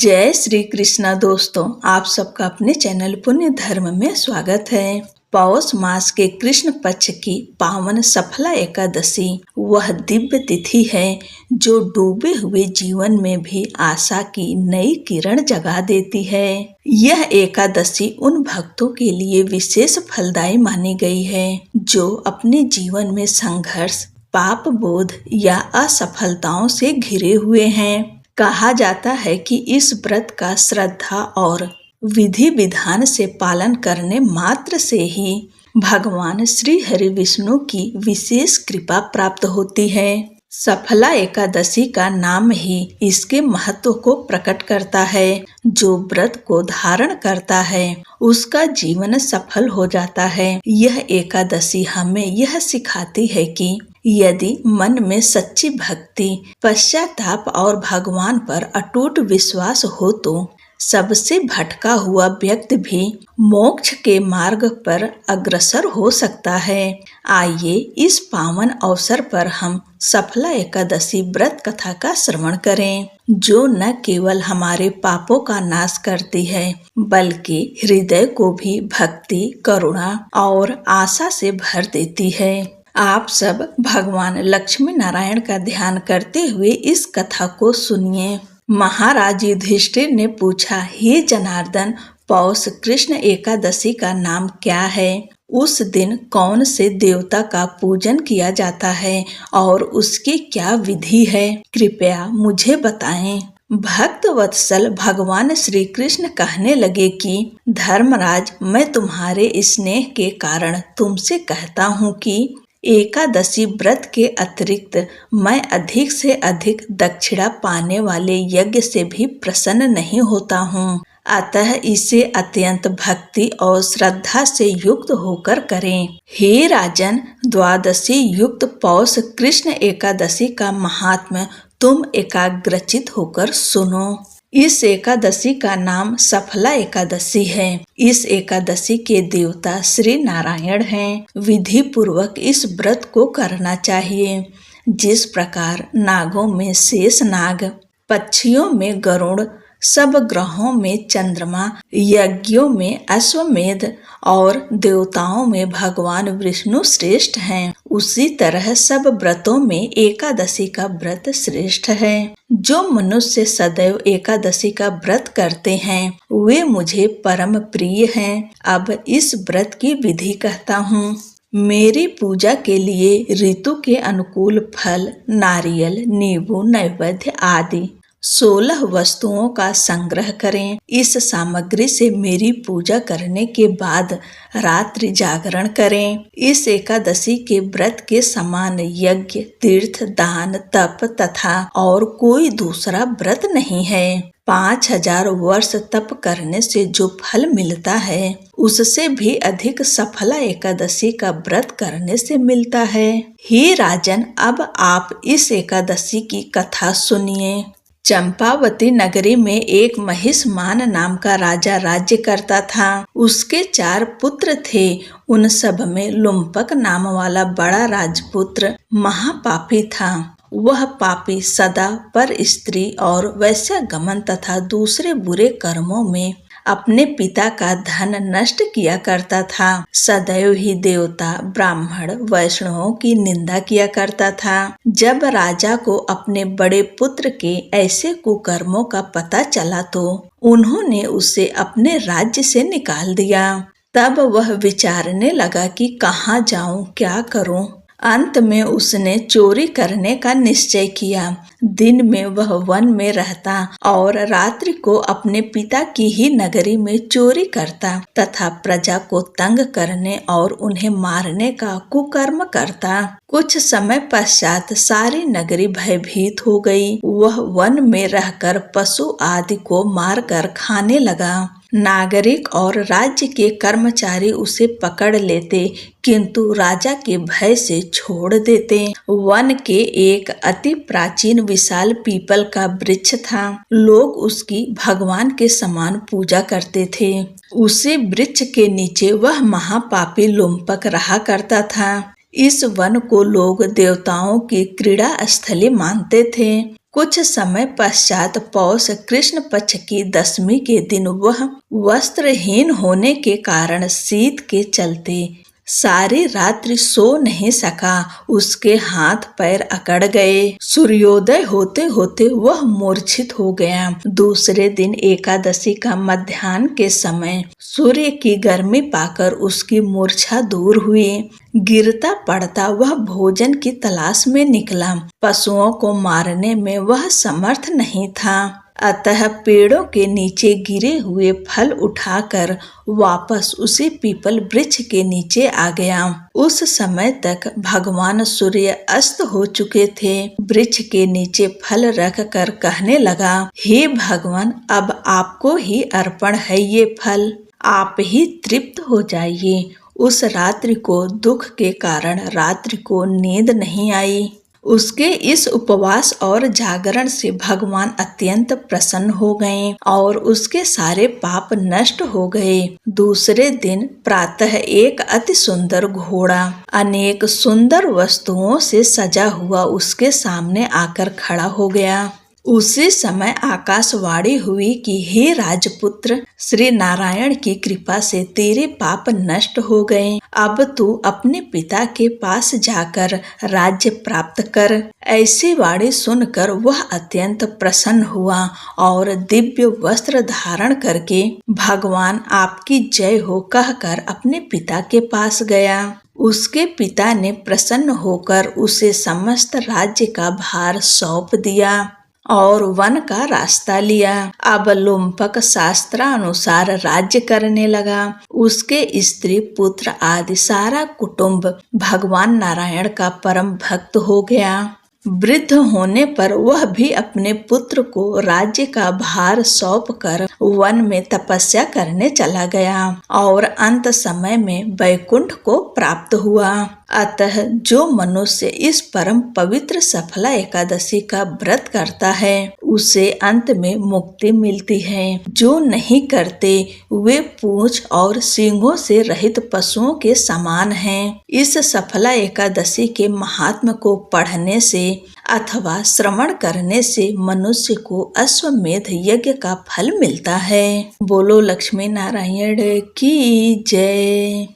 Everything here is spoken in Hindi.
जय श्री कृष्णा दोस्तों, आप सबका अपने चैनल पुण्य धर्म में स्वागत है। पौष मास के कृष्ण पक्ष की पावन सफला एकादशी वह दिव्य तिथि है जो डूबे हुए जीवन में भी आशा की नई किरण जगा देती है। यह एकादशी उन भक्तों के लिए विशेष फलदायी मानी गई है जो अपने जीवन में संघर्ष, पाप बोध या असफलताओं से घिरे हुए हैं। कहा जाता है कि इस व्रत का श्रद्धा और विधि विधान से पालन करने मात्र से ही भगवान श्री हरि विष्णु की विशेष कृपा प्राप्त होती है। सफला एकादशी का नाम ही इसके महत्व को प्रकट करता है। जो व्रत को धारण करता है उसका जीवन सफल हो जाता है। यह एकादशी हमें यह सिखाती है कि यदि मन में सच्ची भक्ति, पश्चाताप और भगवान पर अटूट विश्वास हो तो सबसे भटका हुआ व्यक्ति भी मोक्ष के मार्ग पर अग्रसर हो सकता है। आइए इस पावन अवसर पर हम सफला एकादशी व्रत कथा का श्रवण करें, जो न केवल हमारे पापों का नाश करती है बल्कि हृदय को भी भक्ति, करुणा और आशा से भर देती है। आप सब भगवान लक्ष्मी नारायण का ध्यान करते हुए इस कथा को सुनिए। महाराज युधिष्ठिर ने पूछा, हे जनार्दन, पौष कृष्ण एकादशी का नाम क्या है? उस दिन कौन से देवता का पूजन किया जाता है और उसकी क्या विधि है? कृपया मुझे बताएं। भक्त वत्सल भगवान श्री कृष्ण कहने लगे कि धर्मराज, मैं तुम्हारे स्नेह के कारण तुमसे कहता हूँ कि एकादशी व्रत के अतिरिक्त मैं अधिक से अधिक दक्षिणा पाने वाले यज्ञ से भी प्रसन्न नहीं होता हूँ। अतः इसे अत्यंत भक्ति और श्रद्धा से युक्त होकर करें। हे राजन, द्वादशी युक्त पौष कृष्ण एकादशी का महात्म्य तुम एकाग्रचित होकर सुनो। इस एकादशी का नाम सफला एकादशी है। इस एकादशी के देवता श्री नारायण हैं। विधि पूर्वक इस व्रत को करना चाहिए। जिस प्रकार नागों में शेष नाग, पक्षियों में गरुड़, सब ग्रहों में चंद्रमा, यज्ञों में अश्वमेध और देवताओं में भगवान विष्णु श्रेष्ठ हैं, उसी तरह सब व्रतों में एकादशी का व्रत श्रेष्ठ है। जो मनुष्य सदैव एकादशी का व्रत करते हैं वे मुझे परम प्रिय हैं। अब इस व्रत की विधि कहता हूँ। मेरी पूजा के लिए ऋतु के अनुकूल फल, नारियल, नींबू, नैवेद्य आदि 16 वस्तुओं का संग्रह करें। इस सामग्री से मेरी पूजा करने के बाद रात्रि जागरण करें। इस एकादशी के व्रत के समान यज्ञ, तीर्थ, दान, तप तथा और कोई दूसरा व्रत नहीं है। 5000 वर्ष तप करने से जो फल मिलता है उससे भी अधिक सफला एकादशी का व्रत करने से मिलता है। हे राजन, अब आप इस एकादशी की कथा सुनिए। चंपावती नगरी में एक महिष्मान नाम का राजा राज्य करता था। उसके 4 पुत्र थे। उन सब में लुम्पक नाम वाला बड़ा राजपुत्र महापापी था। वह पापी सदा पर स्त्री और वैश्यागमन तथा दूसरे बुरे कर्मों में अपने पिता का धन नष्ट किया करता था। सदैव ही देवता, ब्राह्मण, वैष्णवों की निंदा किया करता था। जब राजा को अपने बड़े पुत्र के ऐसे कुकर्मों का पता चला तो उन्होंने उसे अपने राज्य से निकाल दिया। तब वह विचारने लगा कि कहाँ जाऊं, क्या करूं। अंत में उसने चोरी करने का निश्चय किया। दिन में वह वन में रहता और रात्रि को अपने पिता की ही नगरी में चोरी करता तथा प्रजा को तंग करने और उन्हें मारने का कुकर्म करता। कुछ समय पश्चात सारी नगरी भयभीत हो गई। वह वन में रहकर पशु आदि को मारकर खाने लगा। नागरिक और राज्य के कर्मचारी उसे पकड़ लेते किंतु राजा के भय से छोड़ देते। वन के एक अति प्राचीन विशाल पीपल का वृक्ष था। लोग उसकी भगवान के समान पूजा करते थे। उसी वृक्ष के नीचे वह महापापी लुम्पक रहा करता था। इस वन को लोग देवताओं की क्रीड़ा स्थली मानते थे। कुछ समय पश्चात पौष कृष्ण पक्ष की दशमी के दिन वह वस्त्रहीन होने के कारण शीत के चलते सारी रात्रि सो नहीं सका। उसके हाथ पैर अकड़ गए। सूर्योदय होते होते वह मूर्छित हो गया। दूसरे दिन एकादशी का मध्याह्न के समय सूर्य की गर्मी पाकर उसकी मूर्छा दूर हुई। गिरता पड़ता वह भोजन की तलाश में निकला। पशुओं को मारने में वह समर्थ नहीं था, अतः पेड़ों के नीचे गिरे हुए फल उठाकर वापस उसी पीपल वृक्ष के नीचे आ गया। उस समय तक भगवान सूर्य अस्त हो चुके थे। वृक्ष के नीचे फल रख कर कहने लगा, हे भगवान, अब आपको ही अर्पण है ये फल, आप ही तृप्त हो जाइए। उस रात्रि को दुख के कारण रात्रि को नींद नहीं आई। उसके इस उपवास और जागरण से भगवान अत्यंत प्रसन्न हो गए और उसके सारे पाप नष्ट हो गए। दूसरे दिन प्रातः एक अति सुंदर घोड़ा अनेक सुंदर वस्तुओं से सजा हुआ उसके सामने आकर खड़ा हो गया। उसी समय आकाशवाणी हुई कि हे राजपुत्र, श्री नारायण की कृपा से तेरे पाप नष्ट हो गए। अब तू अपने पिता के पास जाकर राज्य प्राप्त कर। ऐसी वाणी सुनकर वह अत्यंत प्रसन्न हुआ और दिव्य वस्त्र धारण करके भगवान आपकी जय हो कहकर अपने पिता के पास गया। उसके पिता ने प्रसन्न होकर उसे समस्त राज्य का भार सौंप दिया और वन का रास्ता लिया। अब लुम्पक शास्त्रानुसार राज्य करने लगा। उसके स्त्री पुत्र आदि सारा कुटुंब भगवान नारायण का परम भक्त हो गया। वृद्ध होने पर वह भी अपने पुत्र को राज्य का भार सौंप कर वन में तपस्या करने चला गया और अंत समय में वैकुंठ को प्राप्त हुआ। अतः जो मनुष्य इस परम पवित्र सफला एकादशी का व्रत करता है उसे अंत में मुक्ति मिलती है। जो नहीं करते वे पूंछ और सींगों से रहित पशुओं के समान हैं। इस सफला एकादशी के महात्म्य को पढ़ने से अथवा श्रवण करने से मनुष्य को अश्वमेध यज्ञ का फल मिलता है। बोलो लक्ष्मी नारायण की जय।